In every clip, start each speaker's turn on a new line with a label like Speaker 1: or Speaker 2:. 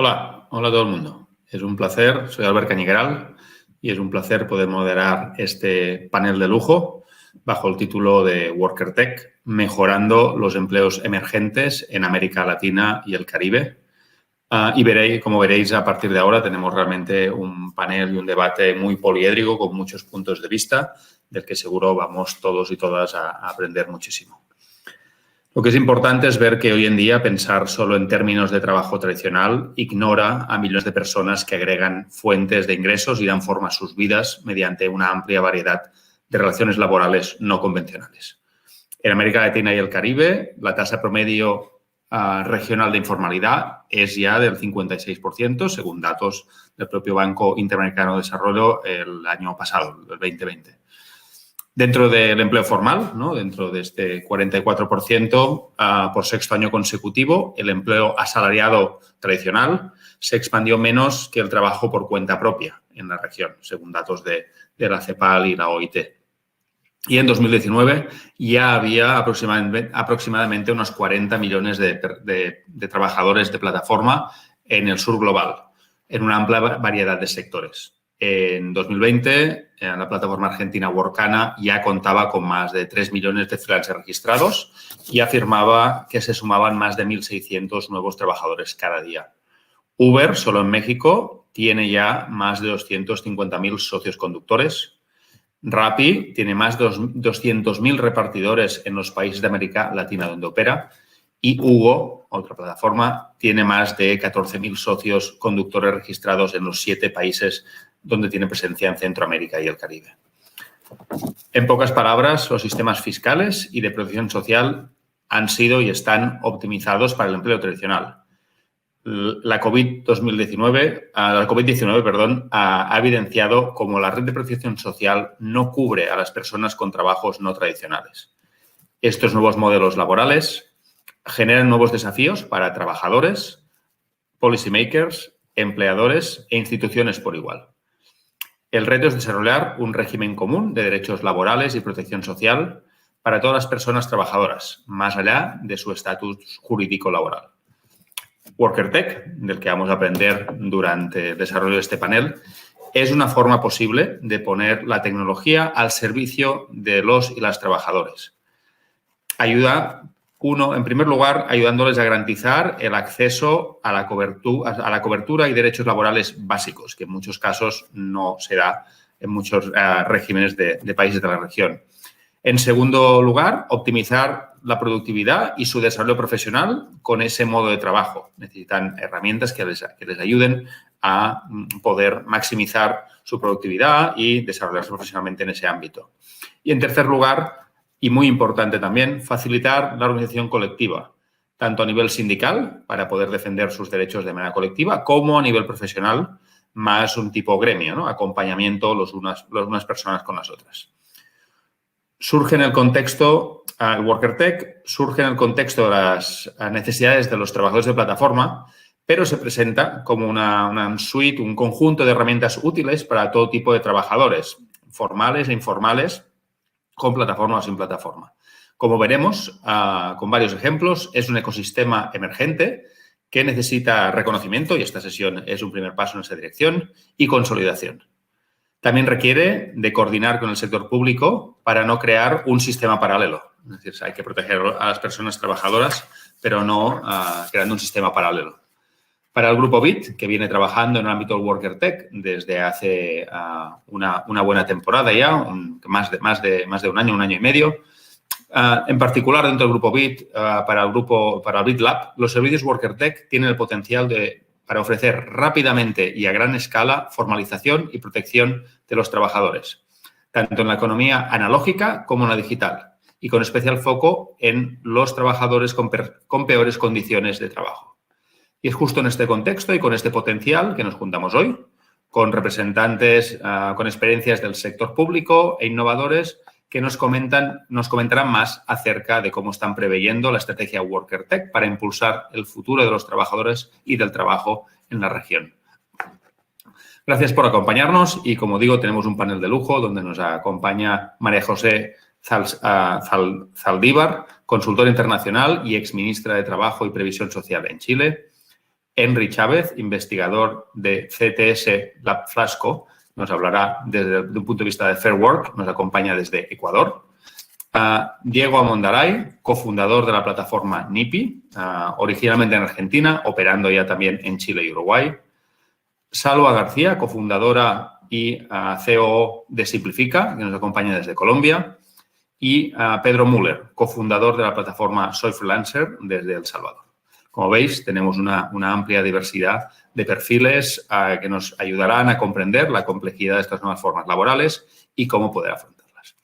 Speaker 1: Hola a todo el mundo. Es un placer, soy Albert Cañigueral y es un placer poder moderar este panel de lujo bajo el título de Worker Tech, mejorando los empleos emergentes en América Latina y el Caribe. Como veréis, a partir de ahora tenemos realmente un panel y un debate muy poliédrico con muchos puntos de vista del que seguro vamos todos y todas a aprender muchísimo. Lo que es importante es ver que hoy en día pensar solo en términos de trabajo tradicional ignora a millones de personas que agregan fuentes de ingresos y dan forma a sus vidas mediante una amplia variedad de relaciones laborales no convencionales. En América Latina y el Caribe, la tasa promedio regional de informalidad es ya del 56%, según datos del propio Banco Interamericano de Desarrollo el año pasado, el 2020. Dentro del empleo formal, ¿no? Dentro de este 44% por sexto año consecutivo, el empleo asalariado tradicional se expandió menos que el trabajo por cuenta propia en la región, según datos de la CEPAL y la OIT. Y en 2019 ya había aproximadamente unos 40 millones de trabajadores de plataforma en el sur global, en una amplia variedad de sectores. En 2020, la plataforma argentina Workana ya contaba con más de 3 millones de freelancers registrados y afirmaba que se sumaban más de 1.600 nuevos trabajadores cada día. Uber, solo en México, tiene ya más de 250.000 socios conductores. Rappi tiene más de 200.000 repartidores en los países de América Latina donde opera. Y Hugo, otra plataforma, tiene más de 14.000 socios conductores registrados en los 7 países donde tiene presencia en Centroamérica y el Caribe. En pocas palabras, los sistemas fiscales y de protección social han sido y están optimizados para el empleo tradicional. La COVID-19 ha evidenciado cómo la red de protección social no cubre a las personas con trabajos no tradicionales. Estos nuevos modelos laborales generan nuevos desafíos para trabajadores, policymakers, empleadores e instituciones por igual. El reto es desarrollar un régimen común de derechos laborales y protección social para todas las personas trabajadoras, más allá de su estatus jurídico laboral. Worker Tech, del que vamos a aprender durante el desarrollo de este panel, es una forma posible de poner la tecnología al servicio de los y las trabajadores. En primer lugar, ayudándoles a garantizar el acceso a la cobertura y derechos laborales básicos, que en muchos casos no se da en muchos regímenes de países de la región. En segundo lugar, optimizar la productividad y su desarrollo profesional con ese modo de trabajo. Necesitan herramientas que les ayuden a poder maximizar su productividad y desarrollarse profesionalmente en ese ámbito. Y en tercer lugar, y muy importante también, facilitar la organización colectiva, tanto a nivel sindical, para poder defender sus derechos de manera colectiva, como a nivel profesional, más un tipo gremio, ¿no? Acompañamiento unas personas con las otras. Surge en el contexto, el Worker Tech surge en el contexto de las necesidades de los trabajadores de plataforma, pero se presenta como una suite, un conjunto de herramientas útiles para todo tipo de trabajadores, formales e informales, con plataforma o sin plataforma. Como veremos, con varios ejemplos, es un ecosistema emergente que necesita reconocimiento, y esta sesión es un primer paso en esa dirección, y consolidación. También requiere de coordinar con el sector público para no crear un sistema paralelo. Es decir, hay que proteger a las personas trabajadoras, pero no creando un sistema paralelo. Para el Grupo BIT, que viene trabajando en el ámbito del Worker Tech desde hace una buena temporada ya, más de un año y medio. En particular, dentro del Grupo BIT, para el BIT Lab, los servicios Worker Tech tienen el potencial para ofrecer rápidamente y a gran escala formalización y protección de los trabajadores, tanto en la economía analógica como en la digital, y con especial foco en los trabajadores con peores condiciones de trabajo. Y es justo en este contexto y con este potencial que nos juntamos hoy, con representantes con experiencias del sector público e innovadores que nos comentarán más acerca de cómo están preveyendo la estrategia Worker Tech para impulsar el futuro de los trabajadores y del trabajo en la región. Gracias por acompañarnos y, como digo, tenemos un panel de lujo donde nos acompaña María José Zaldívar, consultora internacional y exministra de Trabajo y Previsión Social en Chile. Henry Chávez, investigador de CTS Lab Flasco, nos hablará desde un punto de vista de Fair Work, nos acompaña desde Ecuador. Diego Amondaray, cofundador de la plataforma NIPI, originalmente en Argentina, operando ya también en Chile y Uruguay. Salva García, cofundadora y COO de Simplifica, que nos acompaña desde Colombia. Y Pedro Müller, cofundador de la plataforma Soy Freelancer desde El Salvador. Como veis, tenemos una amplia diversidad de perfiles que nos ayudarán a comprender la complejidad de estas nuevas formas laborales y cómo poder afrontarlas.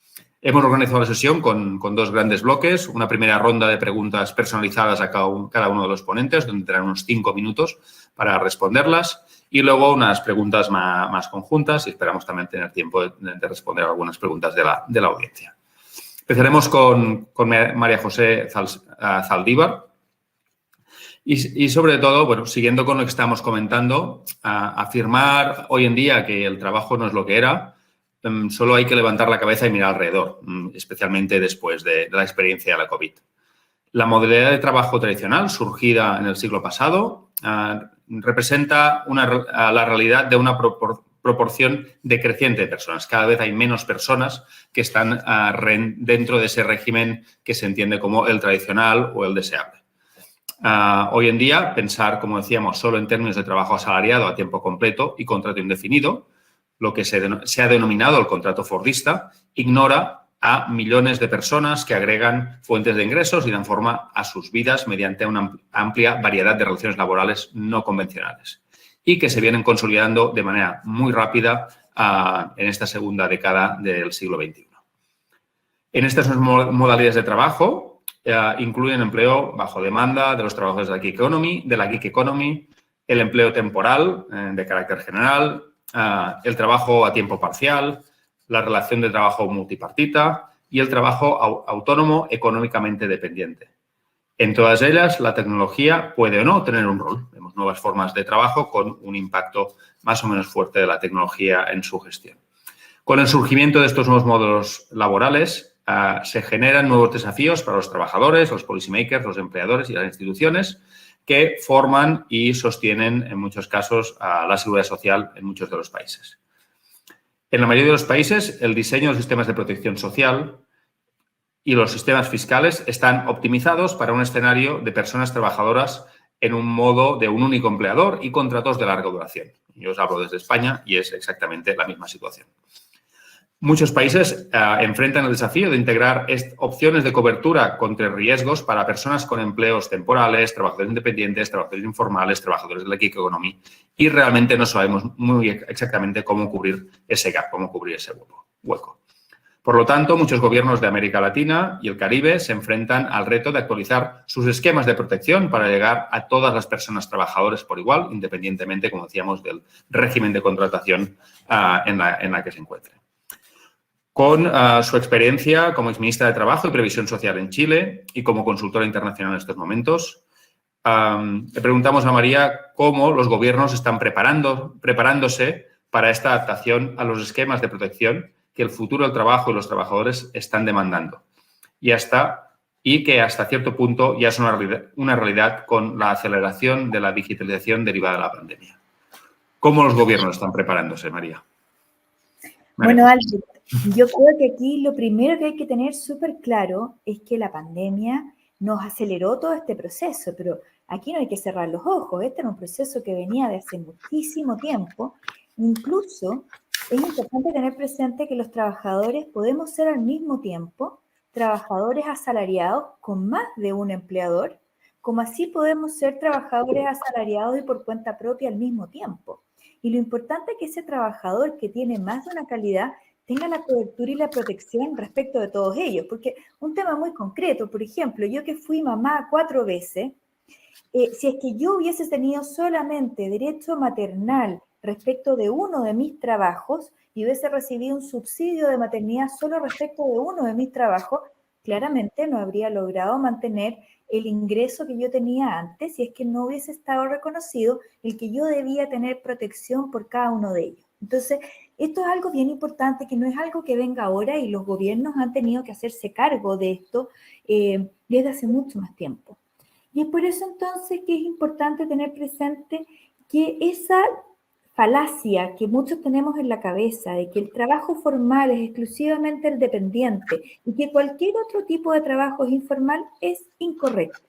Speaker 1: Hemos organizado la sesión con dos grandes bloques. Una primera ronda de preguntas personalizadas a cada uno de los ponentes, donde tendrán unos 5 minutos para responderlas. Y luego unas preguntas más conjuntas y esperamos también tener tiempo de responder algunas preguntas de la audiencia. Empezaremos con María José Zaldívar. Y sobre todo, bueno, siguiendo con lo que estamos comentando, afirmar hoy en día que el trabajo no es lo que era, solo hay que levantar la cabeza y mirar alrededor, especialmente después de la experiencia de la COVID. La modalidad de trabajo tradicional, surgida en el siglo pasado, representa la realidad de una proporción decreciente de personas. Cada vez hay menos personas que están dentro de ese régimen que se entiende como el tradicional o el deseable. Hoy en día, pensar, como decíamos, solo en términos de trabajo asalariado a tiempo completo y contrato indefinido, lo que se ha denominado el contrato fordista, ignora a millones de personas que agregan fuentes de ingresos y dan forma a sus vidas mediante una amplia variedad de relaciones laborales no convencionales y que se vienen consolidando de manera muy rápida en esta segunda década del siglo XXI. En estas modalidades de trabajo incluyen empleo bajo demanda de los trabajadores de la gig economy, el empleo temporal de carácter general, el trabajo a tiempo parcial, la relación de trabajo multipartita y el trabajo autónomo económicamente dependiente. En todas ellas, la tecnología puede o no tener un rol. Vemos nuevas formas de trabajo con un impacto más o menos fuerte de la tecnología en su gestión. Con el surgimiento de estos nuevos modelos laborales, se generan nuevos desafíos para los trabajadores, los policymakers, los empleadores y las instituciones que forman y sostienen, en muchos casos, la seguridad social en muchos de los países. En la mayoría de los países, el diseño de los sistemas de protección social y los sistemas fiscales están optimizados para un escenario de personas trabajadoras en un modo de un único empleador y contratos de larga duración. Yo os hablo desde España y es exactamente la misma situación. Muchos países enfrentan el desafío de integrar opciones de cobertura contra riesgos para personas con empleos temporales, trabajadores independientes, trabajadores informales, trabajadores de la gig economy y realmente no sabemos muy exactamente cómo cubrir ese gap, cómo cubrir ese hueco. Por lo tanto, muchos gobiernos de América Latina y el Caribe se enfrentan al reto de actualizar sus esquemas de protección para llegar a todas las personas trabajadoras por igual, independientemente, como decíamos, del régimen de contratación en la que se encuentre. Con su experiencia como exministra de Trabajo y Previsión Social en Chile y como consultora internacional en estos momentos, le preguntamos a María cómo los gobiernos están preparándose para esta adaptación a los esquemas de protección que el futuro del trabajo y los trabajadores están demandando y que hasta cierto punto ya es una realidad con la aceleración de la digitalización derivada de la pandemia. ¿Cómo los gobiernos están preparándose, María?
Speaker 2: Bueno, Albert, yo creo que aquí lo primero que hay que tener súper claro es que la pandemia nos aceleró todo este proceso, pero aquí no hay que cerrar los ojos. Este era un proceso que venía de hace muchísimo tiempo. Incluso es importante tener presente que los trabajadores podemos ser al mismo tiempo trabajadores asalariados con más de un empleador, como así podemos ser trabajadores asalariados y por cuenta propia al mismo tiempo. Y lo importante es que ese trabajador que tiene más de una calidad tenga la cobertura y la protección respecto de todos ellos. Porque un tema muy concreto, por ejemplo, yo que fui mamá 4 veces, si es que yo hubiese tenido solamente derecho maternal respecto de uno de mis trabajos y hubiese recibido un subsidio de maternidad solo respecto de uno de mis trabajos, claramente no habría logrado mantener el ingreso que yo tenía antes si es que no hubiese estado reconocido el que yo debía tener protección por cada uno de ellos. Entonces, esto es algo bien importante, que no es algo que venga ahora y los gobiernos han tenido que hacerse cargo de esto desde hace mucho más tiempo. Y es por eso entonces que es importante tener presente que esa falacia que muchos tenemos en la cabeza de que el trabajo formal es exclusivamente el dependiente y que cualquier otro tipo de trabajo es informal es incorrecto.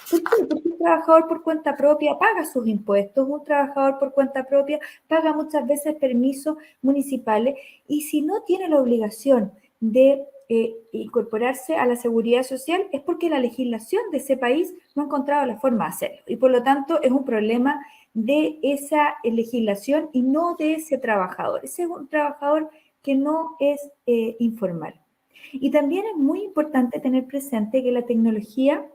Speaker 2: ¿Por qué? Porque un trabajador por cuenta propia paga sus impuestos, un trabajador por cuenta propia paga muchas veces permisos municipales y si no tiene la obligación de incorporarse a la seguridad social es porque la legislación de ese país no ha encontrado la forma de hacerlo y por lo tanto es un problema de esa legislación y no de ese trabajador. Ese es un trabajador que no es informal. Y también es muy importante tener presente que la tecnología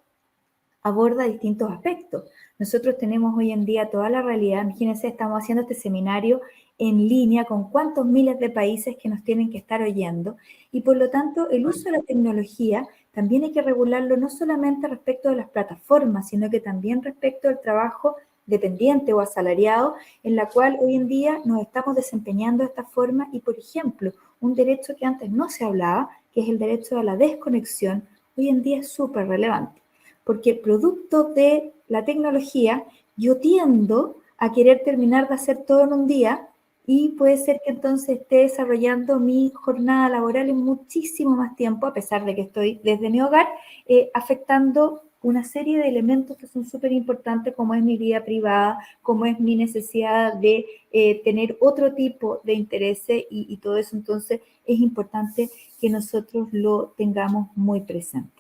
Speaker 2: aborda distintos aspectos. Nosotros tenemos hoy en día toda la realidad, imagínense, estamos haciendo este seminario en línea con cuántos miles de países que nos tienen que estar oyendo y por lo tanto el uso de la tecnología también hay que regularlo no solamente respecto de las plataformas, sino que también respecto del trabajo dependiente o asalariado, en la cual hoy en día nos estamos desempeñando de esta forma y, por ejemplo, un derecho que antes no se hablaba, que es el derecho a la desconexión, hoy en día es súper relevante porque producto de la tecnología yo tiendo a querer terminar de hacer todo en un día y puede ser que entonces esté desarrollando mi jornada laboral en muchísimo más tiempo, a pesar de que estoy desde mi hogar, afectando una serie de elementos que son súper importantes, como es mi vida privada, como es mi necesidad de tener otro tipo de intereses y todo eso. Entonces es importante que nosotros lo tengamos muy presente.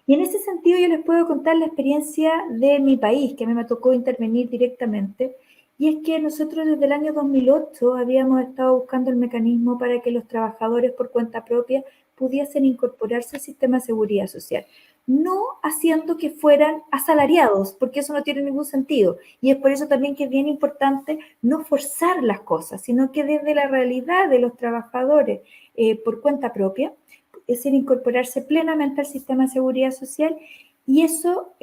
Speaker 2: Y en ese sentido yo les puedo contar la experiencia de mi país, que a mí me tocó intervenir directamente, y es que nosotros desde el año 2008 habíamos estado buscando el mecanismo para que los trabajadores por cuenta propia pudiesen incorporarse al sistema de seguridad social, no haciendo que fueran asalariados, porque eso no tiene ningún sentido. Y es por eso también que es bien importante no forzar las cosas, sino que desde la realidad de los trabajadores por cuenta propia, es el incorporarse plenamente al sistema de seguridad social y eso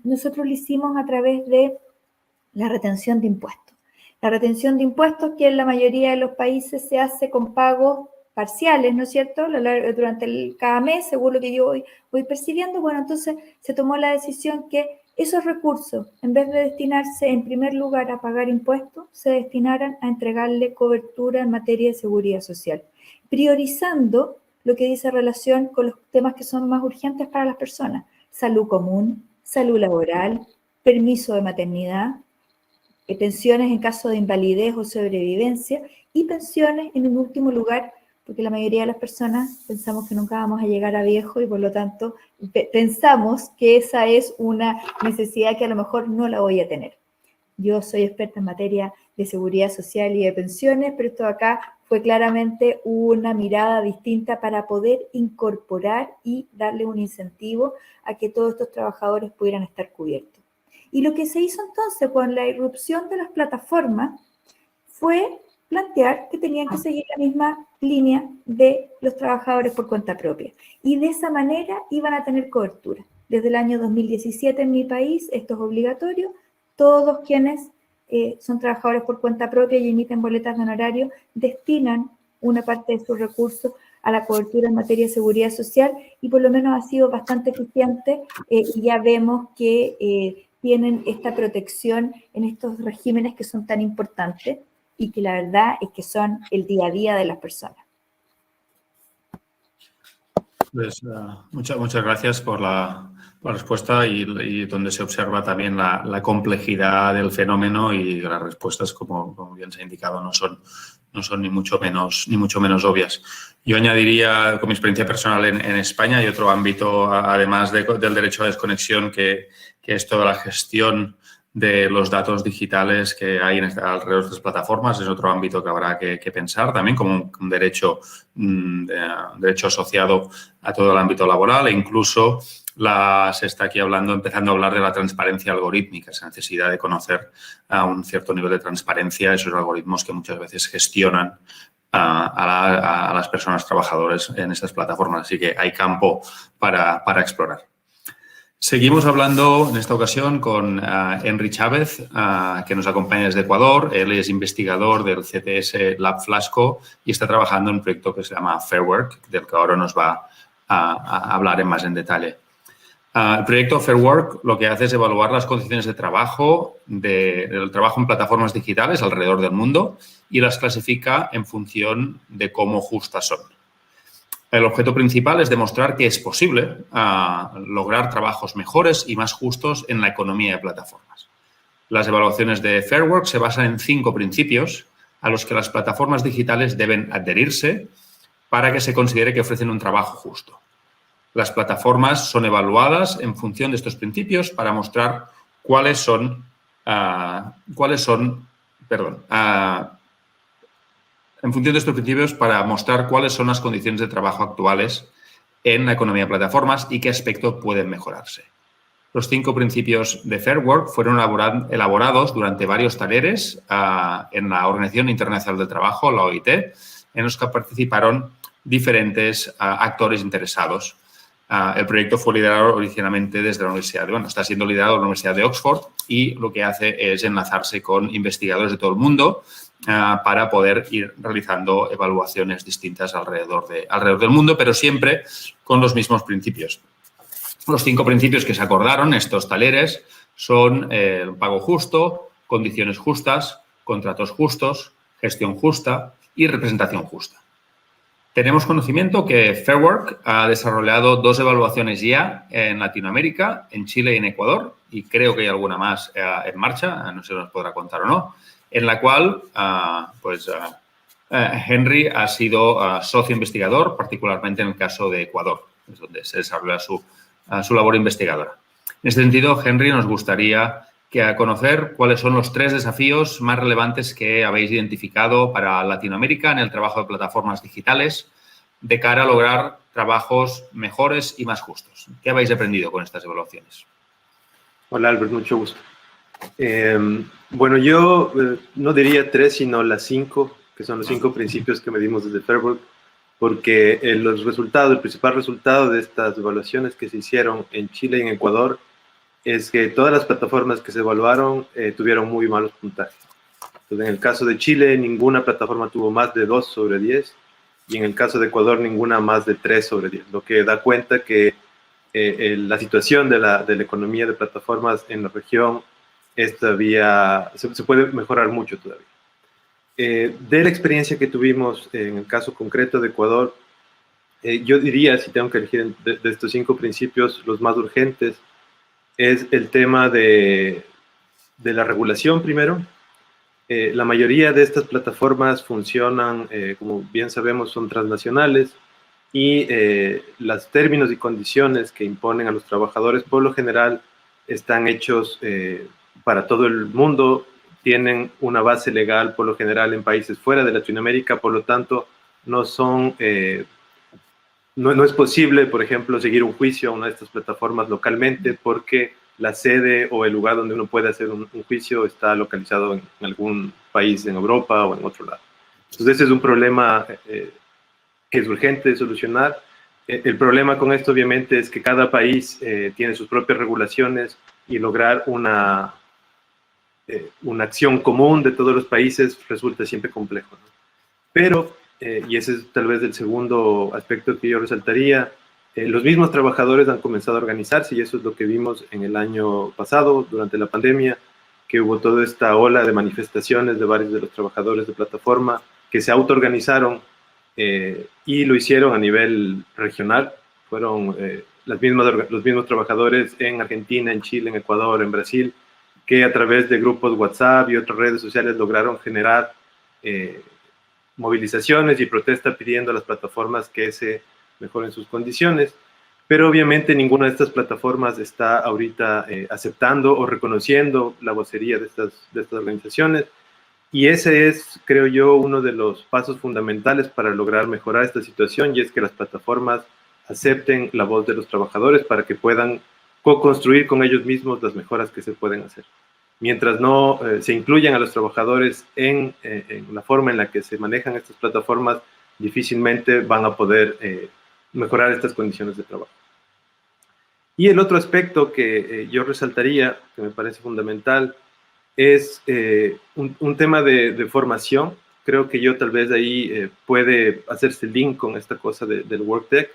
Speaker 2: nosotros lo hicimos a través de la retención de impuestos. La retención de impuestos que en la mayoría de los países se hace con pagos parciales, ¿no es cierto? Durante cada mes, según lo que yo voy percibiendo, bueno, entonces se tomó la decisión que esos recursos, en vez de destinarse en primer lugar a pagar impuestos, se destinaran a entregarle cobertura en materia de seguridad social, priorizando lo que dice relación con los temas que son más urgentes para las personas. Salud común, salud laboral, permiso de maternidad, pensiones en caso de invalidez o sobrevivencia y pensiones en un último lugar, porque la mayoría de las personas pensamos que nunca vamos a llegar a viejo y por lo tanto pensamos que esa es una necesidad que a lo mejor no la voy a tener. Yo soy experta en materia de seguridad social y de pensiones, pero esto acá fue claramente una mirada distinta para poder incorporar y darle un incentivo a que todos estos trabajadores pudieran estar cubiertos. Y lo que se hizo entonces con la irrupción de las plataformas fue plantear que tenían que seguir la misma línea de los trabajadores por cuenta propia. Y de esa manera iban a tener cobertura. Desde el año 2017 en mi país esto es obligatorio. Todos quienes son trabajadores por cuenta propia y emiten boletas de honorario destinan una parte de sus recursos a la cobertura en materia de seguridad social y por lo menos ha sido bastante eficiente y ya vemos que tienen esta protección en estos regímenes que son tan importantes y que la verdad es que son el día a día de las personas.
Speaker 1: Pues, muchas gracias por la respuesta y donde se observa también la complejidad del fenómeno y las respuestas, como bien se ha indicado, no son ni mucho menos obvias. Yo añadiría, con mi experiencia personal en España y otro ámbito, además del derecho a desconexión, que es toda la gestión de los datos digitales que hay alrededor de estas plataformas. Es otro ámbito que habrá que pensar también como un derecho asociado a todo el ámbito laboral e incluso se está aquí empezando a hablar de la transparencia algorítmica, esa necesidad de conocer a un cierto nivel de transparencia esos algoritmos que muchas veces gestionan a las personas trabajadoras en estas plataformas. Así que hay campo para explorar. Seguimos hablando en esta ocasión con Henry Chávez, que nos acompaña desde Ecuador. Él es investigador del CTS Lab Flasco y está trabajando en un proyecto que se llama Fair Work, del que ahora nos va a hablar más en detalle. El proyecto Fair Work lo que hace es evaluar las condiciones de trabajo, del trabajo en plataformas digitales alrededor del mundo y las clasifica en función de cómo justas son. El objeto principal es demostrar que es posible lograr trabajos mejores y más justos en la economía de plataformas. Las evaluaciones de Fair Work se basan en 5 principios a los que las plataformas digitales deben adherirse para que se considere que ofrecen un trabajo justo. Las plataformas son evaluadas en función de estos principios para mostrar cuáles son las condiciones de trabajo actuales en la economía de plataformas y qué aspectos pueden mejorarse. Los 5 principios de Fair Work fueron elaborados durante varios talleres en la Organización Internacional del Trabajo, la OIT, en los que participaron diferentes actores interesados. El proyecto fue liderado originalmente desde la está siendo liderado por la Universidad de Oxford y lo que hace es enlazarse con investigadores de todo el mundo para poder ir realizando evaluaciones distintas alrededor del mundo, pero siempre con los mismos principios. Los 5 principios que se acordaron en estos talleres son el pago justo, condiciones justas, contratos justos, gestión justa y representación justa. Tenemos conocimiento que Fair Work ha desarrollado 2 evaluaciones ya en Latinoamérica, en Chile y en Ecuador, y creo que hay alguna más en marcha, no sé si nos podrá contar o no, en la cual Henry ha sido socio investigador, particularmente en el caso de Ecuador, es donde se desarrolla su labor investigadora. En este sentido, Henry, nos gustaría conocer cuáles son los 3 desafíos más relevantes que habéis identificado para Latinoamérica en el trabajo de plataformas digitales de cara a lograr trabajos mejores y más justos. ¿Qué habéis aprendido con estas evaluaciones?
Speaker 3: Hola, Albert, mucho gusto. Bueno, yo no diría 3, sino las 5, que son los 5 principios que medimos desde Fair Work, porque el principal resultado de estas evaluaciones que se hicieron en Chile y en Ecuador es que todas las plataformas que se evaluaron tuvieron muy malos puntajes. Entonces, en el caso de Chile, ninguna plataforma tuvo más de 2 sobre 10 y en el caso de Ecuador, ninguna más de 3 sobre 10, lo que da cuenta que la situación de la economía de plataformas en la región se puede mejorar mucho todavía. De la experiencia que tuvimos en el caso concreto de Ecuador, yo diría, si tengo que elegir de estos 5 principios, los más urgentes, es el tema de la regulación primero. La mayoría de estas plataformas funcionan, como bien sabemos, son transnacionales y los términos y condiciones que imponen a los trabajadores por lo general están hechos para todo el mundo, tienen una base legal por lo general en países fuera de Latinoamérica, por lo tanto no es posible, por ejemplo, seguir un juicio a una de estas plataformas localmente porque la sede o el lugar donde uno puede hacer un juicio está localizado en algún país en Europa o en otro lado. Entonces, ese es un problema que es urgente de solucionar. El problema con esto, obviamente, es que cada país tiene sus propias regulaciones y lograr una acción común de todos los países resulta siempre complejo, ¿no? Pero, y ese es tal vez el segundo aspecto que yo resaltaría, los mismos trabajadores han comenzado a organizarse y eso es lo que vimos en el año pasado, durante la pandemia, que hubo toda esta ola de manifestaciones de varios de los trabajadores de plataforma que se autoorganizaron y lo hicieron a nivel regional. Fueron los mismos trabajadores en Argentina, en Chile, en Ecuador, en Brasil, que a través de grupos WhatsApp y otras redes sociales lograron generar movilizaciones y protesta pidiendo a las plataformas que se mejoren sus condiciones, pero obviamente ninguna de estas plataformas está ahorita aceptando o reconociendo la vocería de estas organizaciones, y ese es, creo yo, uno de los pasos fundamentales para lograr mejorar esta situación, y es que las plataformas acepten la voz de los trabajadores para que puedan co-construir con ellos mismos las mejoras que se pueden hacer. Mientras no se incluyan a los trabajadores en la forma en la que se manejan estas plataformas, difícilmente van a poder mejorar estas condiciones de trabajo. Y el otro aspecto que yo resaltaría, que me parece fundamental, es un tema de formación. Creo que yo tal vez ahí puede hacerse el link con esta cosa del WorkTech,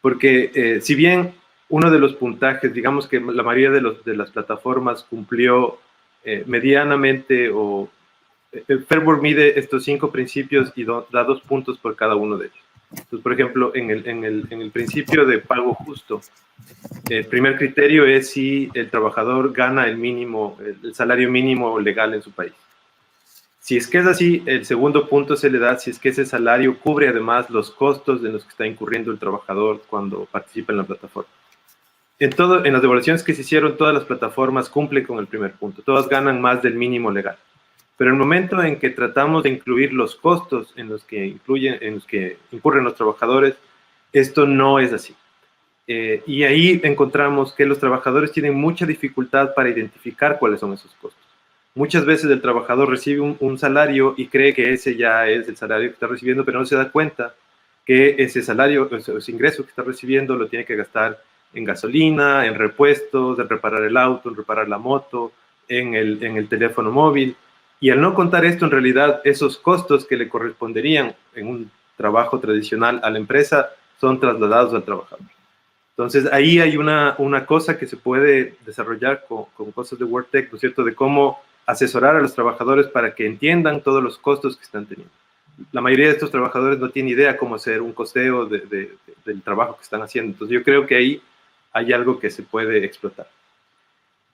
Speaker 3: porque si bien uno de los puntajes, digamos que la mayoría de las plataformas cumplió medianamente Fairwork mide estos 5 principios y da 2 puntos por cada uno de ellos. Entonces, por ejemplo, en el principio de pago justo, el primer criterio es si el trabajador gana el salario mínimo legal en su país. Si es que es así, el segundo punto se le da si es que ese salario cubre además los costos en los que está incurriendo el trabajador cuando participa en la plataforma. En las evaluaciones que se hicieron, todas las plataformas cumplen con el primer punto. Todas ganan más del mínimo legal. Pero el momento en que tratamos de incluir los costos en los que incurren los trabajadores, esto no es así. Y ahí encontramos que los trabajadores tienen mucha dificultad para identificar cuáles son esos costos. Muchas veces el trabajador recibe un salario y cree que ese ya es el salario que está recibiendo, pero no se da cuenta que ese salario, ese ingreso que está recibiendo lo tiene que gastar en gasolina, en repuestos, en reparar el auto, en reparar la moto, en el teléfono móvil. Y al no contar esto, en realidad, esos costos que le corresponderían en un trabajo tradicional a la empresa son trasladados al trabajador. Entonces, ahí hay una cosa que se puede desarrollar con cosas de WorkTech, ¿no es cierto?, de cómo asesorar a los trabajadores para que entiendan todos los costos que están teniendo. La mayoría de estos trabajadores no tienen idea cómo hacer un costeo del trabajo que están haciendo. Entonces, yo creo que ahí hay algo que se puede explotar.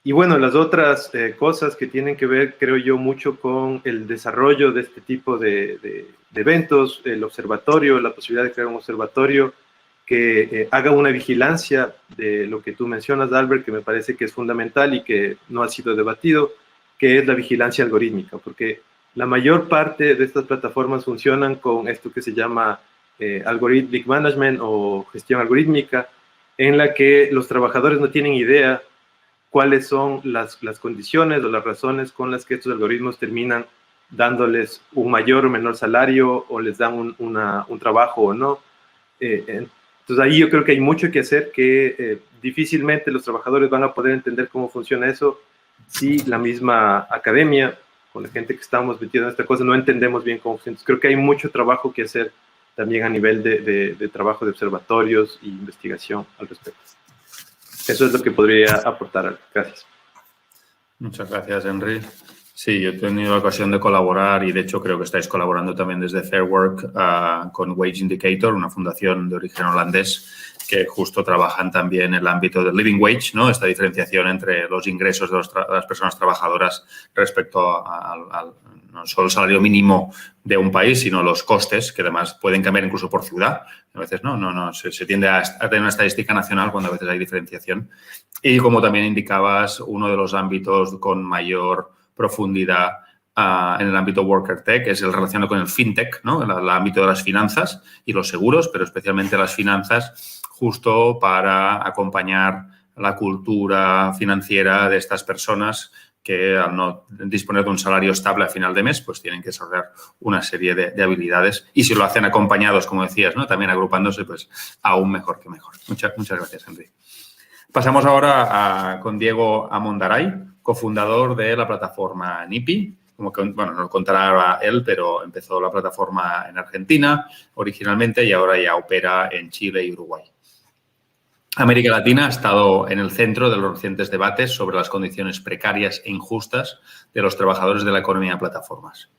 Speaker 3: Y bueno, las otras cosas que tienen que ver, creo yo, mucho con el desarrollo de este tipo de eventos, el observatorio, la posibilidad de crear un observatorio que haga una vigilancia de lo que tú mencionas, Albert, que me parece que es fundamental y que no ha sido debatido, que es la vigilancia algorítmica, porque la mayor parte de estas plataformas funcionan con esto que se llama algorithmic management o gestión algorítmica, en la que los trabajadores no tienen idea cuáles son las condiciones o las razones con las que estos algoritmos terminan dándoles un mayor o menor salario o les dan un trabajo o no. Entonces ahí yo creo que hay mucho que hacer, que difícilmente los trabajadores van a poder entender cómo funciona eso si la misma academia, con la gente que estamos metidos en esta cosa, no entendemos bien cómo funciona. Entonces, creo que hay mucho trabajo que hacer también a nivel de trabajo de observatorios e investigación al respecto. Eso es lo que podría aportar. Gracias.
Speaker 1: Muchas gracias, Henry. Sí, yo he tenido la ocasión de colaborar y, de hecho, creo que estáis colaborando también desde Fairwork con Wage Indicator, una fundación de origen holandés que justo trabajan también en el ámbito del living wage, ¿no? Esta diferenciación entre los ingresos de las personas trabajadoras respecto al no solo el salario mínimo de un país, sino los costes, que además pueden cambiar incluso por ciudad. A veces se tiende a tener una estadística nacional cuando a veces hay diferenciación. Y como también indicabas, uno de los ámbitos con mayor profundidad en el ámbito Worker Tech es el relacionado con el FinTech, ¿no? El ámbito de las finanzas y los seguros, pero especialmente las finanzas, justo para acompañar la cultura financiera de estas personas que, al no disponer de un salario estable a final de mes, pues tienen que desarrollar una serie de habilidades. Y si lo hacen acompañados, como decías, ¿no? También agrupándose, pues aún mejor que mejor. Muchas gracias, Henry. Pasamos ahora con Diego Amondaray, cofundador de la plataforma NIPI. Como que, bueno, nos contará él, pero empezó la plataforma en Argentina originalmente y ahora ya opera en Chile y Uruguay. América Latina ha estado en el centro de los recientes debates sobre las condiciones precarias e injustas de los trabajadores de la economía de plataformas.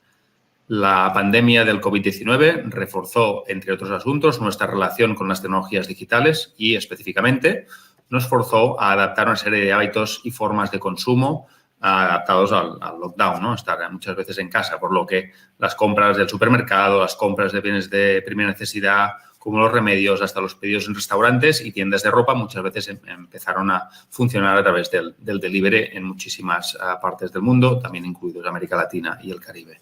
Speaker 1: La pandemia del COVID-19 reforzó, entre otros asuntos, nuestra relación con las tecnologías digitales y, específicamente, nos forzó a adaptar una serie de hábitos y formas de consumo adaptados al lockdown, ¿no? Estar muchas veces en casa, por lo que las compras del supermercado, las compras de bienes de primera necesidad, como los remedios, hasta los pedidos en restaurantes y tiendas de ropa, muchas veces empezaron a funcionar a través del delivery en muchísimas partes del mundo, también incluidos América Latina y el Caribe.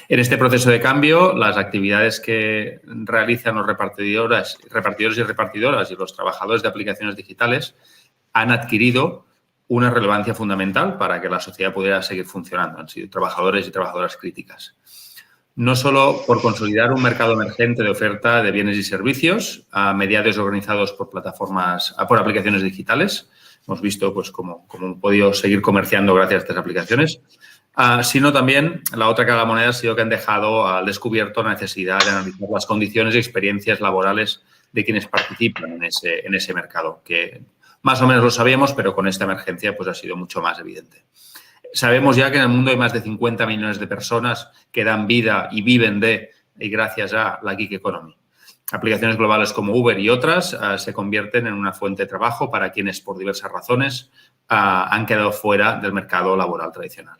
Speaker 1: En este proceso de cambio, las actividades que realizan los repartidores y repartidoras y los trabajadores de aplicaciones digitales han adquirido una relevancia fundamental para que la sociedad pudiera seguir funcionando. Han sido trabajadores y trabajadoras críticas. No solo por consolidar un mercado emergente de oferta de bienes y servicios mediados organizados por plataformas, por aplicaciones digitales. Hemos visto pues cómo han podido seguir comerciando gracias a estas aplicaciones. Sino también la otra cara de la moneda ha sido que han dejado al descubierto la necesidad de analizar las condiciones y experiencias laborales de quienes participan en ese mercado, que más o menos lo sabíamos, pero con esta emergencia pues ha sido mucho más evidente. Sabemos ya que en el mundo hay más de 50 millones de personas que dan vida y viven de y gracias a la gig economy. Aplicaciones globales como Uber y otras se convierten en una fuente de trabajo para quienes, por diversas razones, han quedado fuera del mercado laboral tradicional.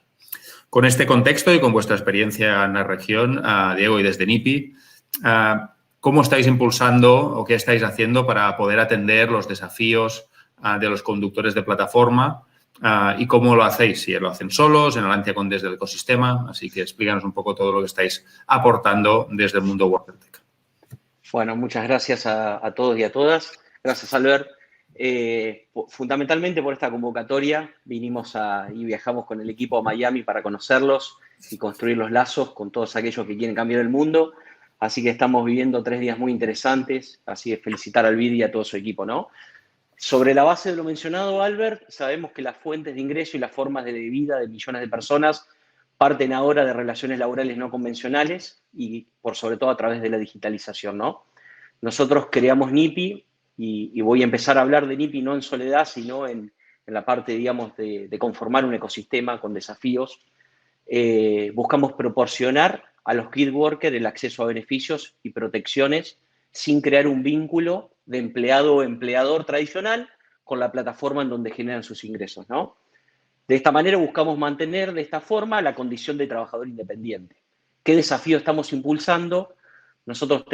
Speaker 1: Con este contexto y con vuestra experiencia en la región, Diego, y desde NIPI, ¿cómo estáis impulsando o qué estáis haciendo para poder atender los desafíos de los conductores de plataforma y cómo lo hacéis? Si lo hacen solos, en Atlantia con desde el ecosistema. Así que explícanos un poco todo lo que estáis aportando desde el mundo WorkerTech.
Speaker 4: Bueno, muchas gracias a todos y a todas. Gracias, Albert. Fundamentalmente por esta convocatoria vinimos y viajamos con el equipo a Miami para conocerlos y construir los lazos con todos aquellos que quieren cambiar el mundo. Así que estamos viviendo 3 días muy interesantes. Así que felicitar al BID y a todo su equipo, ¿no? Sobre la base de lo mencionado, Albert, sabemos que las fuentes de ingreso y las formas de vida de millones de personas parten ahora de relaciones laborales no convencionales y por sobre todo a través de la digitalización, ¿no? Nosotros creamos NIPI y voy a empezar a hablar de NIPI no en soledad, sino en la parte, digamos, de conformar un ecosistema con desafíos. Buscamos proporcionar a los gig workers el acceso a beneficios y protecciones sin crear un vínculo de empleado o empleador tradicional con la plataforma en donde generan sus ingresos, ¿no? De esta manera buscamos mantener de esta forma la condición de trabajador independiente. ¿Qué desafío estamos impulsando? Nosotros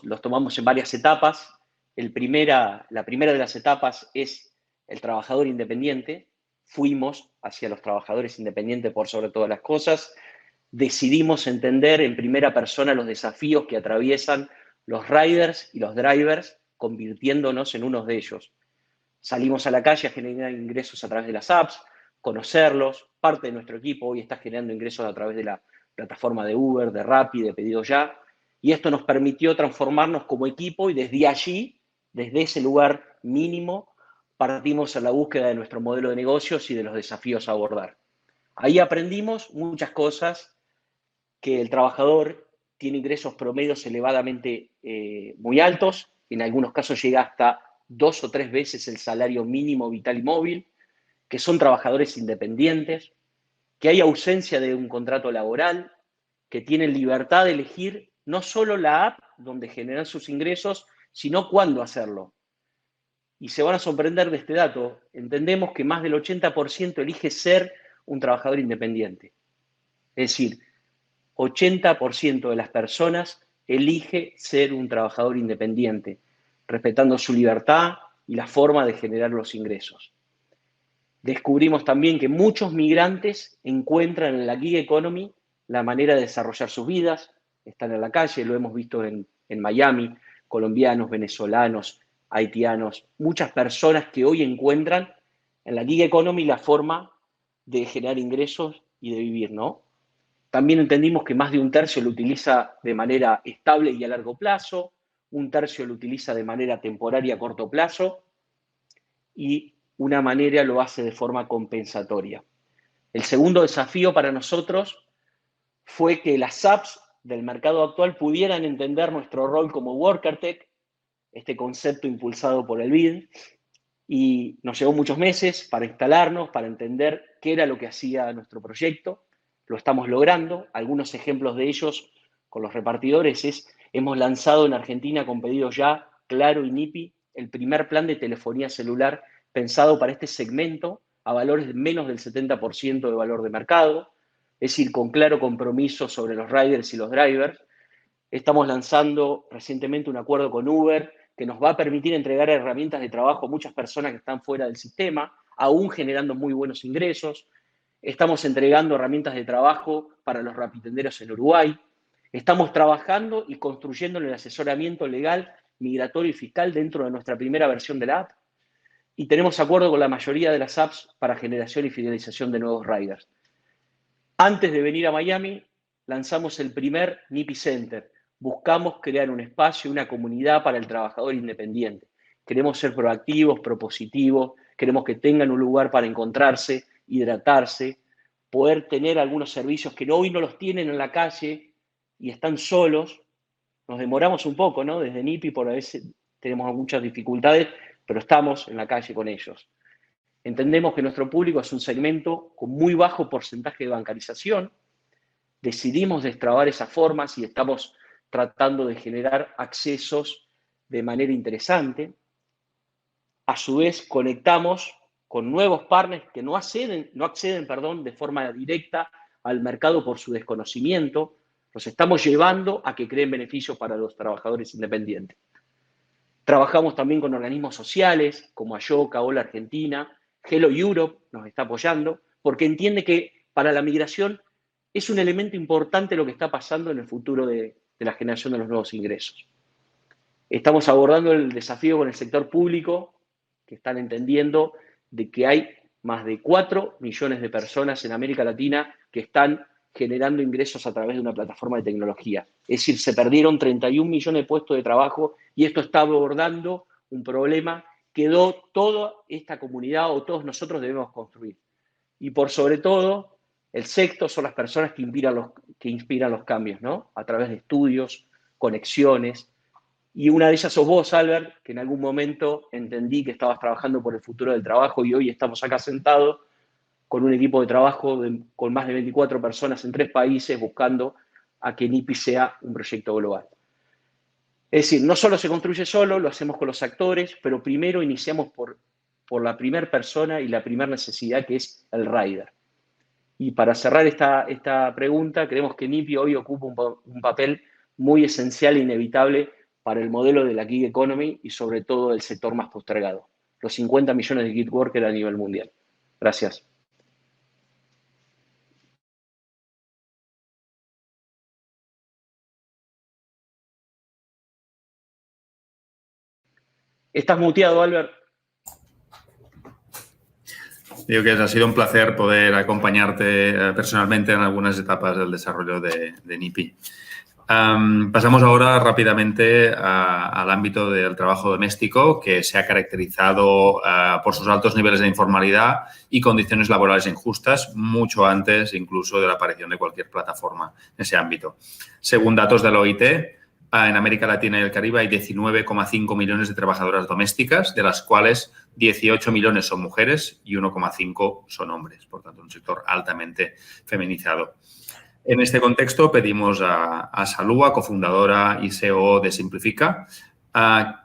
Speaker 4: los tomamos en varias etapas. La primera de las etapas es el trabajador independiente. Fuimos hacia los trabajadores independientes por sobre todas las cosas. Decidimos entender en primera persona los desafíos que atraviesan los riders y los drivers, convirtiéndonos en unos de ellos. Salimos a la calle a generar ingresos a través de las apps, conocerlos. Parte de nuestro equipo hoy está generando ingresos a través de la plataforma de Uber, de Rappi, de Pedido Ya. Y esto nos permitió transformarnos como equipo y desde allí, desde ese lugar mínimo, partimos a la búsqueda de nuestro modelo de negocios y de los desafíos a abordar. Ahí aprendimos muchas cosas, que el trabajador tiene ingresos promedios elevadamente muy altos, en algunos casos llega hasta 2 o 3 veces el salario mínimo vital y móvil, que son trabajadores independientes, que hay ausencia de un contrato laboral, que tienen libertad de elegir no solo la app donde generan sus ingresos, sino cuándo hacerlo. Y se van a sorprender de este dato. Entendemos que más del 80% elige ser un trabajador independiente. Es decir, 80% de las personas elige ser un trabajador independiente, respetando su libertad y la forma de generar los ingresos. Descubrimos también que muchos migrantes encuentran en la gig economy la manera de desarrollar sus vidas, están en la calle, lo hemos visto en Miami, colombianos, venezolanos, haitianos, muchas personas que hoy encuentran en la gig economy la forma de generar ingresos y de vivir, ¿no? También entendimos que más de 1/3 lo utiliza de manera estable y a largo plazo, 1/3 lo utiliza de manera temporaria a corto plazo y una manera lo hace de forma compensatoria. El segundo desafío para nosotros fue que las apps del mercado actual pudieran entender nuestro rol como WorkerTech, este concepto impulsado por el BID, y nos llevó muchos meses para instalarnos, para entender qué era lo que hacía nuestro proyecto. Lo estamos logrando. Algunos ejemplos de ellos con los repartidores hemos lanzado en Argentina con Pedido Ya, Claro y NIPI, el primer plan de telefonía celular pensado para este segmento a valores de menos del 70% de valor de mercado, es decir, con claro compromiso sobre los riders y los drivers. Estamos lanzando recientemente un acuerdo con Uber que nos va a permitir entregar herramientas de trabajo a muchas personas que están fuera del sistema, aún generando muy buenos ingresos. Estamos entregando herramientas de trabajo para los rapitenderos en Uruguay. Estamos trabajando y construyendo el asesoramiento legal, migratorio y fiscal dentro de nuestra primera versión de la app. Y tenemos acuerdo con la mayoría de las apps para generación y fidelización de nuevos riders. Antes de venir a Miami, lanzamos el primer NIPI Center. Buscamos crear un espacio, una comunidad para el trabajador independiente. Queremos ser proactivos, propositivos, queremos que tengan un lugar para encontrarse, hidratarse, poder tener algunos servicios que hoy no los tienen en la calle y están solos. Nos demoramos un poco, ¿no? Desde NIPI por a veces tenemos muchas dificultades, pero estamos en la calle con ellos. Entendemos que nuestro público es un segmento con muy bajo porcentaje de bancarización. Decidimos destrabar esas formas y estamos tratando de generar accesos de manera interesante. A su vez, conectamos con nuevos partners que no acceden de forma directa al mercado por su desconocimiento. Los estamos llevando a que creen beneficios para los trabajadores independientes. Trabajamos también con organismos sociales como Ayoca, Hola Argentina, Hello Europe nos está apoyando, porque entiende que para la migración es un elemento importante lo que está pasando en el futuro de la generación de los nuevos ingresos. Estamos abordando el desafío con el sector público, que están entendiendo de que hay más de 4 millones de personas en América Latina que están generando ingresos a través de una plataforma de tecnología. Es decir, se perdieron 31 millones de puestos de trabajo y esto está abordando un problema que toda esta comunidad o todos nosotros debemos construir. Y por sobre todo, el sexto son las personas que inspiran los cambios, ¿no? A través de estudios, conexiones. Y una de ellas sos vos, Albert, que en algún momento entendí que estabas trabajando por el futuro del trabajo y hoy estamos acá sentados con un equipo de trabajo con más de 24 personas en 3 países buscando a que NIPI sea un proyecto global. Es decir, no solo se construye solo, lo hacemos con los actores, pero primero iniciamos por la primera persona y la primera necesidad, que es el rider. Y para cerrar esta pregunta, creemos que NIPI hoy ocupa un papel muy esencial e inevitable para el modelo de la gig economy y sobre todo el sector más postergado, los 50 millones de gig workers a nivel mundial. Gracias. Estás muteado, Albert.
Speaker 1: Digo que ha sido un placer poder acompañarte personalmente en algunas etapas del desarrollo de NIPI. Pasamos ahora rápidamente al ámbito del trabajo doméstico, que se ha caracterizado por sus altos niveles de informalidad y condiciones laborales injustas, mucho antes incluso de la aparición de cualquier plataforma en ese ámbito. Según datos de la OIT, en América Latina y el Caribe hay 19,5 millones de trabajadoras domésticas, de las cuales 18 millones son mujeres y 1,5 son hombres. Por tanto, un sector altamente feminizado. En este contexto, pedimos a Salúa, cofundadora y CEO de Simplifica,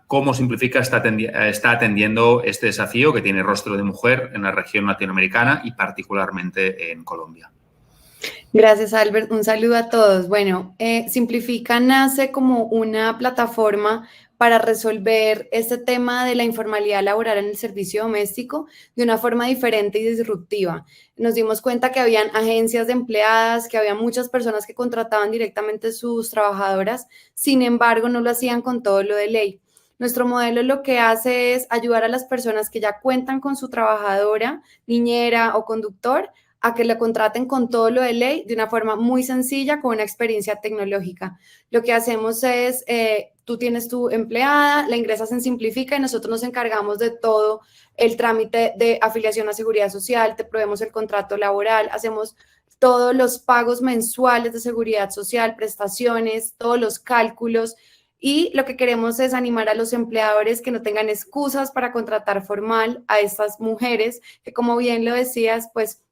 Speaker 1: cómo Simplifica está atendiendo este desafío que tiene rostro de mujer en la región latinoamericana y particularmente en Colombia.
Speaker 5: Gracias, Albert. Un saludo a todos. Bueno, Simplifica nace como una plataforma para resolver este tema de la informalidad laboral en el servicio doméstico de una forma diferente y disruptiva. Nos dimos cuenta que habían agencias de empleadas, que había muchas personas que contrataban directamente sus trabajadoras, sin embargo, no lo hacían con todo lo de ley. Nuestro modelo lo que hace es ayudar a las personas que ya cuentan con su trabajadora, niñera o conductor, a que lo contraten con todo lo de ley de una forma muy sencilla, con una experiencia tecnológica. Lo que hacemos es, tú tienes tu empleada, la ingresas en Simplifica y nosotros nos encargamos de todo el trámite de afiliación a Seguridad Social, te proveemos el contrato laboral, hacemos todos los pagos mensuales de Seguridad Social, prestaciones, todos los cálculos. Y lo que queremos es animar a los empleadores que no tengan excusas para contratar formal a estas mujeres, que como bien lo decías, pues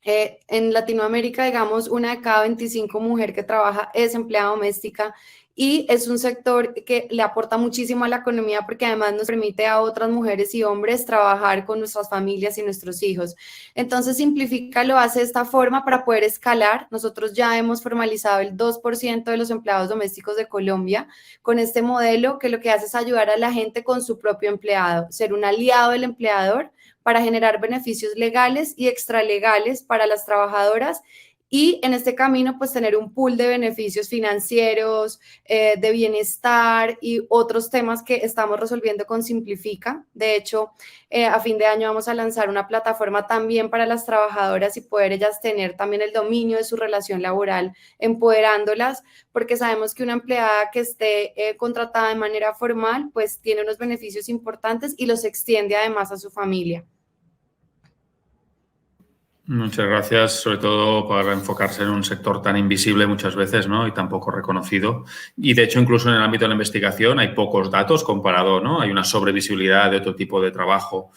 Speaker 5: en Latinoamérica, digamos, 1 de cada 25 mujeres que trabaja es empleada doméstica y es un sector que le aporta muchísimo a la economía porque además nos permite a otras mujeres y hombres trabajar con nuestras familias y nuestros hijos. Entonces, Simplifica lo hace de esta forma para poder escalar. Nosotros ya hemos formalizado el 2% de los empleados domésticos de Colombia con este modelo que lo que hace es ayudar a la gente con su propio empleado, ser un aliado del empleador para generar beneficios legales y extralegales para las trabajadoras y en este camino pues tener un pool de beneficios financieros, de bienestar y otros temas que estamos resolviendo con Simplifica. De hecho, a fin de año vamos a lanzar una plataforma también para las trabajadoras y poder ellas tener también el dominio de su relación laboral, empoderándolas, porque sabemos que una empleada que esté contratada de manera formal pues tiene unos beneficios importantes y los extiende además a su familia.
Speaker 1: Muchas gracias, sobre todo para enfocarse en un sector tan invisible muchas veces, ¿no? Y tan poco reconocido. Y de hecho, incluso en el ámbito de la investigación hay pocos datos comparado, ¿no? Hay una sobrevisibilidad de otro tipo de trabajo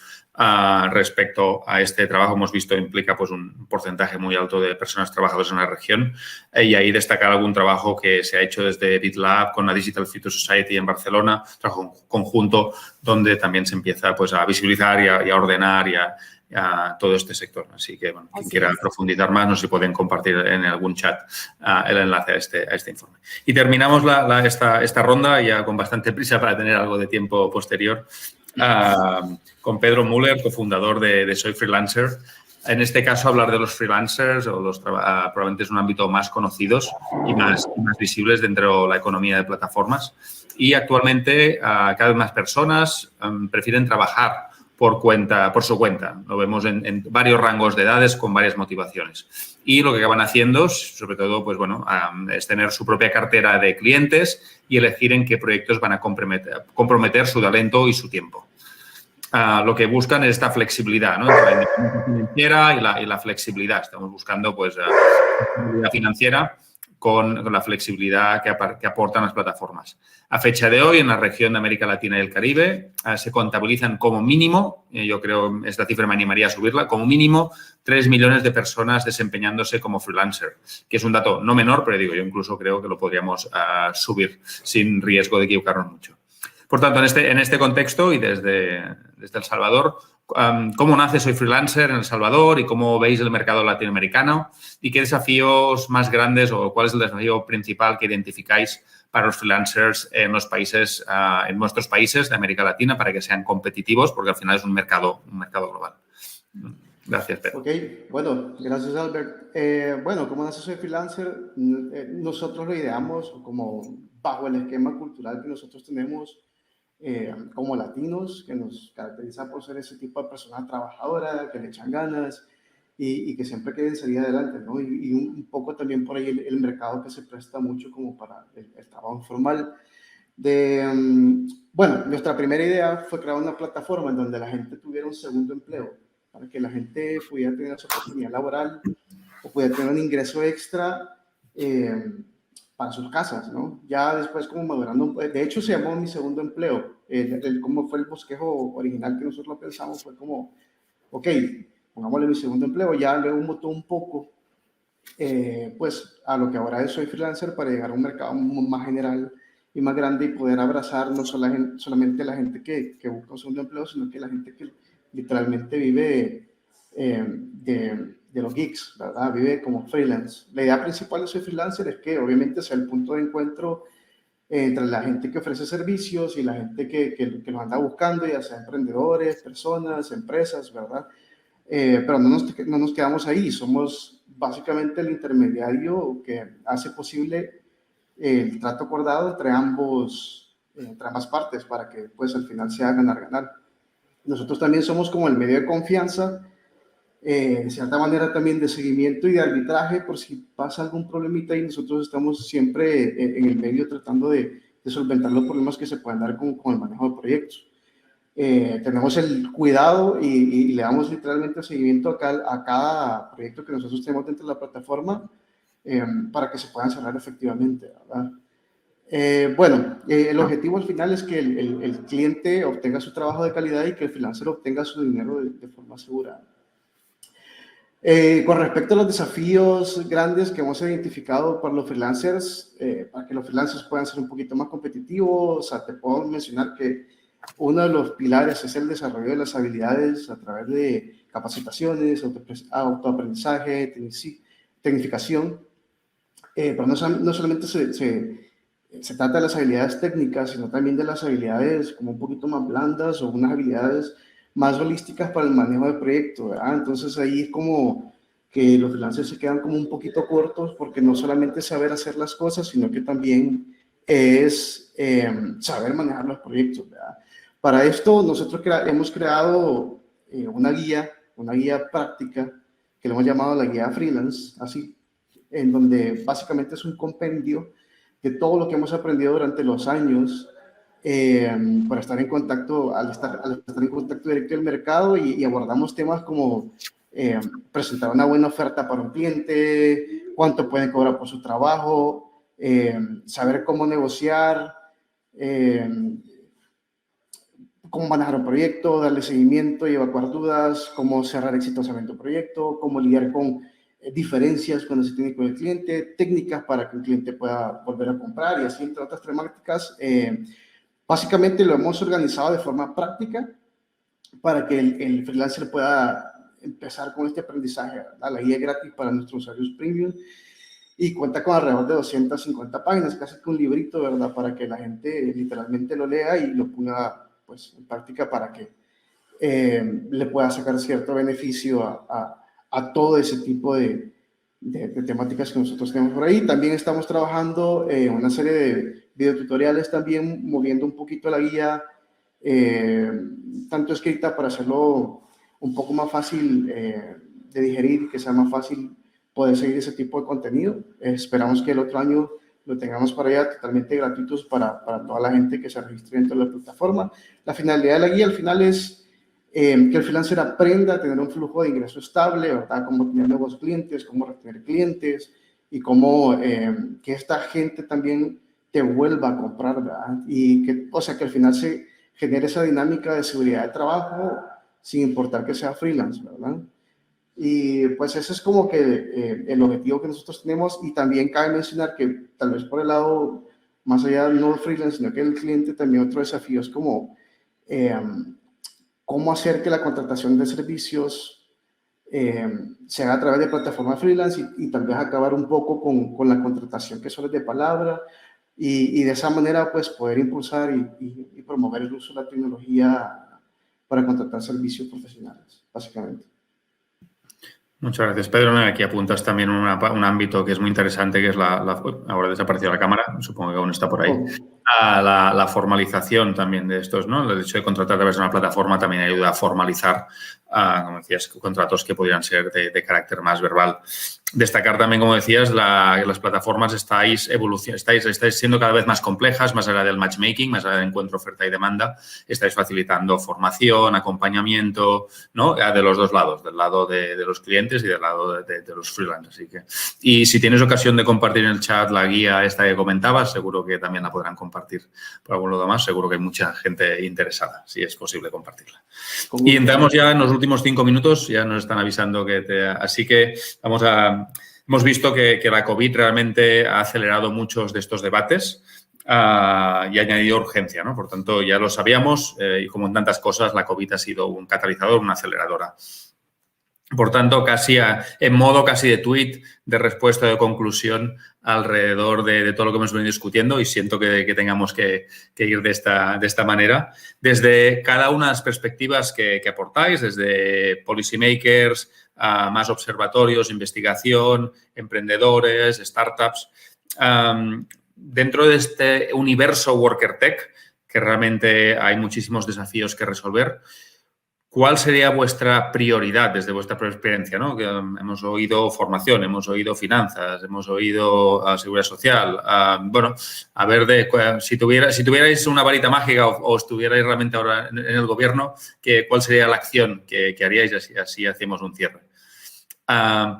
Speaker 1: respecto a este trabajo. Hemos visto implica pues un porcentaje muy alto de personas trabajadoras en la región. Y ahí destacar algún trabajo que se ha hecho desde BitLab con la Digital Future Society en Barcelona, trabajo conjunto donde también se empieza pues a visibilizar y a ordenar y a todo este sector. Así que, bueno, quien quiera profundizar más, no sé si pueden compartir en algún chat el enlace a este informe. Y terminamos esta ronda ya con bastante prisa para tener algo de tiempo posterior con Pedro Müller, cofundador de Soy Freelancer. En este caso, hablar de los freelancers probablemente es un ámbito más conocidos y más visibles dentro de la economía de plataformas. Y actualmente cada vez más personas prefieren trabajar por su cuenta. Lo vemos en varios rangos de edades con varias motivaciones. Y lo que acaban haciendo, sobre todo, pues bueno, es tener su propia cartera de clientes y elegir en qué proyectos van a comprometer su talento y su tiempo. Lo que buscan es esta flexibilidad, ¿no? Entre la independencia financiera y la flexibilidad. Estamos buscando, pues, flexibilidad financiera con la flexibilidad que aportan las plataformas. A fecha de hoy, en la región de América Latina y el Caribe, se contabilizan como mínimo, yo creo esta cifra me animaría a subirla, como mínimo 3 millones de personas desempeñándose como freelancer, que es un dato no menor, pero digo, yo incluso creo que lo podríamos subir sin riesgo de equivocarnos mucho. Por tanto, en este contexto y desde El Salvador, ¿cómo nace Soy Freelancer en El Salvador y cómo veis el mercado latinoamericano? ¿Y qué desafíos más grandes o cuál es el desafío principal que identificáis para los freelancers en en nuestros países de América Latina para que sean competitivos? Porque al final es un mercado global. Gracias, Pedro.
Speaker 6: Ok, bueno, gracias, Albert. Bueno, ¿cómo nace Soy Freelancer? Nosotros lo ideamos como bajo el esquema cultural que nosotros tenemos como latinos, que nos caracteriza por ser ese tipo de persona trabajadora, que le echan ganas y que siempre quieren salir adelante, ¿no? Y un poco también por ahí el mercado que se presta mucho como para el trabajo informal. Bueno, nuestra primera idea fue crear una plataforma en donde la gente tuviera un segundo empleo, para que la gente pudiera tener esa oportunidad laboral o pudiera tener un ingreso extra para sus casas, ¿no? Ya después como madurando, de hecho se llamó Mi Segundo Empleo, como fue el bosquejo original que nosotros lo pensamos, fue como, ok, pongámosle Mi Segundo Empleo, ya luego mutó un poco, pues a lo que ahora es Soy Freelancer para llegar a un mercado más general y más grande y poder abrazar no solamente la gente que busca un segundo empleo, sino que la gente que literalmente vive de los gigs, ¿verdad? Vive como freelance. La idea principal de Soy Freelancer es que obviamente sea el punto de encuentro entre la gente que ofrece servicios y la gente que los anda buscando, ya sea emprendedores, personas, empresas, ¿verdad? Pero no nos quedamos ahí, somos básicamente el intermediario que hace posible el trato acordado entre ambas partes para que pues al final sea ganar-ganar. Nosotros también somos como el medio de confianza, de cierta manera también de seguimiento y de arbitraje por si pasa algún problemita y nosotros estamos siempre en el medio tratando de solventar los problemas que se pueden dar con el manejo de proyectos. Tenemos el cuidado y le damos literalmente seguimiento a cada proyecto que nosotros tenemos dentro de la plataforma para que se puedan cerrar efectivamente, ¿verdad? Bueno, el objetivo al final es que el cliente obtenga su trabajo de calidad y que el freelancer obtenga su dinero de forma segura. Con respecto a los desafíos grandes que hemos identificado para los freelancers, para que los freelancers puedan ser un poquito más competitivos, o sea, te puedo mencionar que uno de los pilares es el desarrollo de las habilidades a través de capacitaciones, autoaprendizaje, tecnificación, pero no solamente se trata de las habilidades técnicas, sino también de las habilidades como un poquito más blandas o unas habilidades más holísticas para el manejo del proyecto, ¿verdad? Entonces ahí es como que los freelancers se quedan como un poquito cortos porque no solamente saber hacer las cosas, sino que también es saber manejar los proyectos, ¿verdad? Para esto nosotros hemos creado una guía práctica que le hemos llamado la guía freelance, así, en donde básicamente es un compendio de todo lo que hemos aprendido durante los años para estar en contacto, al estar en contacto directo del mercado y abordamos temas como presentar una buena oferta para un cliente, cuánto pueden cobrar por su trabajo, saber cómo negociar, cómo manejar un proyecto, darle seguimiento y evacuar dudas, cómo cerrar exitosamente un proyecto, cómo lidiar con diferencias cuando se tiene con el cliente, técnicas para que el cliente pueda volver a comprar y así, entre otras temáticas. Básicamente lo hemos organizado de forma práctica para que el freelancer pueda empezar con este aprendizaje. La guía es gratis para nuestros usuarios premium y cuenta con alrededor de 250 páginas, casi que un librito, ¿verdad? Para que la gente literalmente lo lea y lo ponga pues, en práctica para que le pueda sacar cierto beneficio a todo ese tipo de temáticas que nosotros tenemos por ahí. También estamos trabajando en una serie de videotutoriales también, moviendo un poquito la guía, tanto escrita para hacerlo un poco más fácil de digerir, que sea más fácil poder seguir ese tipo de contenido. Esperamos que el otro año lo tengamos para allá totalmente gratuitos para toda la gente que se registre dentro de la plataforma. La finalidad de la guía al final es que el freelancer aprenda a tener un flujo de ingreso estable, ¿verdad? Cómo tener nuevos clientes, cómo retener clientes y cómo que esta gente también te vuelva a comprar, ¿verdad? Y que, o sea, que al final se genere esa dinámica de seguridad de trabajo sin importar que sea freelance, ¿verdad? Y pues ese es como que el objetivo que nosotros tenemos. Y también cabe mencionar que tal vez por el lado más allá no freelance, sino que el cliente también otro desafío es como cómo hacer que la contratación de servicios se haga a través de plataformas freelance y tal vez acabar un poco con la contratación que solo es de palabra y de esa manera pues poder impulsar y promover el uso de la tecnología para contratar servicios profesionales, básicamente.
Speaker 1: Muchas gracias, Pedro. Aquí apuntas también un ámbito que es muy interesante, que es ahora desapareció la cámara, supongo que aún está por ahí, la formalización también de estos, ¿no? El hecho de contratar a través de una plataforma también ayuda a formalizar, como decías, contratos que podrían ser de carácter más verbal. Destacar también, como decías, las plataformas estáis siendo cada vez más complejas, más allá del matchmaking, más allá del encuentro, oferta y demanda. Estáis facilitando formación, acompañamiento, ¿no? De los dos lados, del lado de los clientes y del lado de los freelancers. Y si tienes ocasión de compartir en el chat la guía esta que comentabas, seguro que también la podrán compartir por algún lado más. Seguro que hay mucha gente interesada, si es posible compartirla. Y entramos ya en los últimos 5 minutos, ya nos están avisando así que hemos visto que la COVID realmente ha acelerado muchos de estos debates y ha añadido urgencia, ¿no? Por tanto, ya lo sabíamos y como en tantas cosas, la COVID ha sido un catalizador, una aceleradora. Por tanto, en modo casi de tuit, de respuesta, de conclusión alrededor de todo lo que hemos venido discutiendo y siento que tengamos que ir de esta manera. Desde cada una de las perspectivas que aportáis, desde policymakers, más observatorios, investigación, emprendedores, startups, dentro de este universo Worker Tech, que realmente hay muchísimos desafíos que resolver, ¿cuál sería vuestra prioridad desde vuestra experiencia, ¿no? Que hemos oído formación, hemos oído finanzas, hemos oído seguridad social. Bueno, a ver, si tuvierais una varita mágica o estuvierais realmente ahora en el gobierno, ¿cuál sería la acción que haríais y así hacemos un cierre?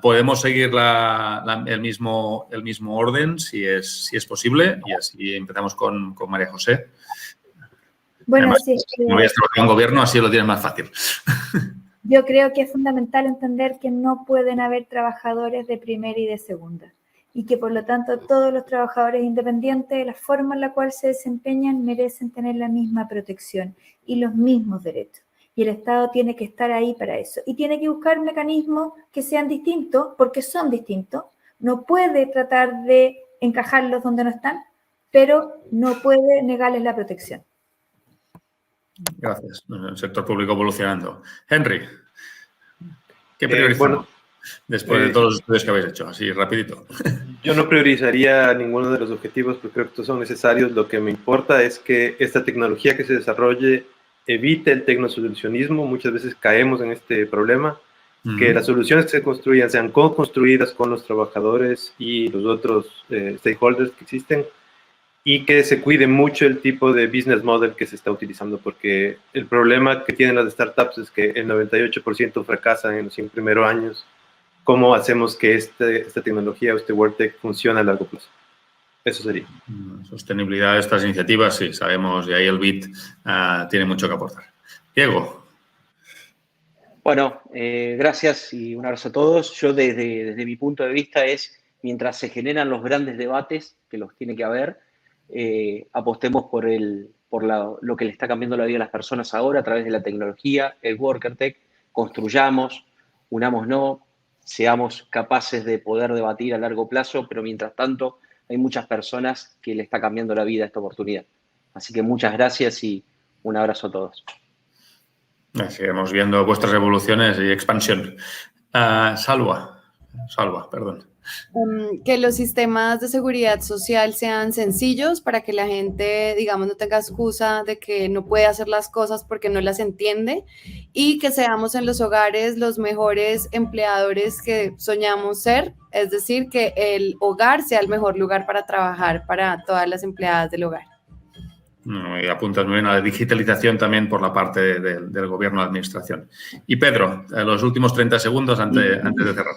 Speaker 1: Podemos seguir el mismo orden, si es posible, y así empezamos con María José.
Speaker 2: Bueno,
Speaker 1: además,
Speaker 2: sí.
Speaker 1: No voy a estar en gobierno, así lo tienes más fácil.
Speaker 2: Yo creo que es fundamental entender que no pueden haber trabajadores de primera y de segunda y que, por lo tanto, todos los trabajadores independientes, la forma en la cual se desempeñan, merecen tener la misma protección y los mismos derechos. Y el Estado tiene que estar ahí para eso. Y tiene que buscar mecanismos que sean distintos, porque son distintos. No puede tratar de encajarlos donde no están, pero no puede negarles la protección.
Speaker 1: Gracias. El sector público evolucionando. Henry, ¿qué priorizamos después de todos los estudios que habéis hecho? Así, rapidito.
Speaker 3: Yo no priorizaría ninguno de los objetivos porque creo que son necesarios. Lo que me importa es que esta tecnología que se desarrolle evite el tecnosolucionismo. Muchas veces caemos en este problema. Que las soluciones que se construyan sean co-construidas con los trabajadores y los otros stakeholders que existen. y que se cuide mucho el tipo de business model que se está utilizando, porque el problema que tienen las startups es que el 98% fracasan en los 100 primeros años. ¿Cómo hacemos que esta tecnología, este WorkTech, funcione a largo plazo? Eso sería.
Speaker 1: Sostenibilidad de estas iniciativas, sí, sabemos, y ahí el BIT tiene mucho que aportar. Diego.
Speaker 4: Bueno, gracias y un abrazo a todos. Yo desde mi punto de vista mientras se generan los grandes debates, que los tiene que haber, apostemos por lo que le está cambiando la vida a las personas ahora a través de la tecnología, el WorkerTech, construyamos, unámonos, seamos capaces de poder debatir a largo plazo, pero mientras tanto hay muchas personas que le está cambiando la vida a esta oportunidad. Así que muchas gracias y un abrazo a todos.
Speaker 1: Seguiremos viendo vuestras evoluciones y expansión. Salva, perdón.
Speaker 5: Que los sistemas de seguridad social sean sencillos para que la gente, digamos, no tenga excusa de que no puede hacer las cosas porque no las entiende, y que seamos en los hogares los mejores empleadores que soñamos ser, es decir, que el hogar sea el mejor lugar para trabajar para todas las empleadas del hogar.
Speaker 1: Y apuntas muy bien a la digitalización también por la parte del gobierno de administración. Y Pedro, los últimos 30 segundos antes de cerrar.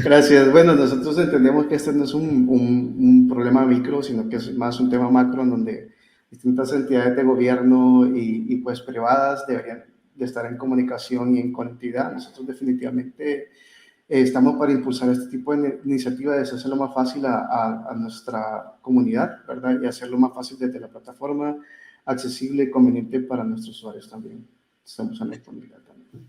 Speaker 6: Gracias. Bueno, nosotros entendemos que este no es un problema micro, sino que es más un tema macro en donde distintas entidades de gobierno y pues privadas deberían de estar en comunicación y en conectividad. Nosotros definitivamente estamos para impulsar este tipo de iniciativas, hacerlo más fácil a nuestra comunidad, ¿verdad? Y hacerlo más fácil desde la plataforma, accesible y conveniente para nuestros usuarios también. Estamos en la disponibilidad también.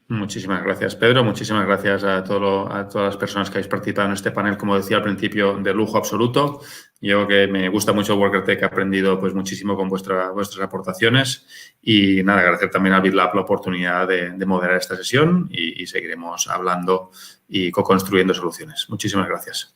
Speaker 1: Muchísimas gracias, Pedro. Muchísimas gracias a todas las personas que habéis participado en este panel, como decía al principio, de lujo absoluto. Yo que me gusta mucho WorkerTech, he aprendido pues muchísimo con vuestras aportaciones y nada, agradecer también a BitLab la oportunidad de moderar esta sesión y seguiremos hablando y co-construyendo soluciones. Muchísimas gracias.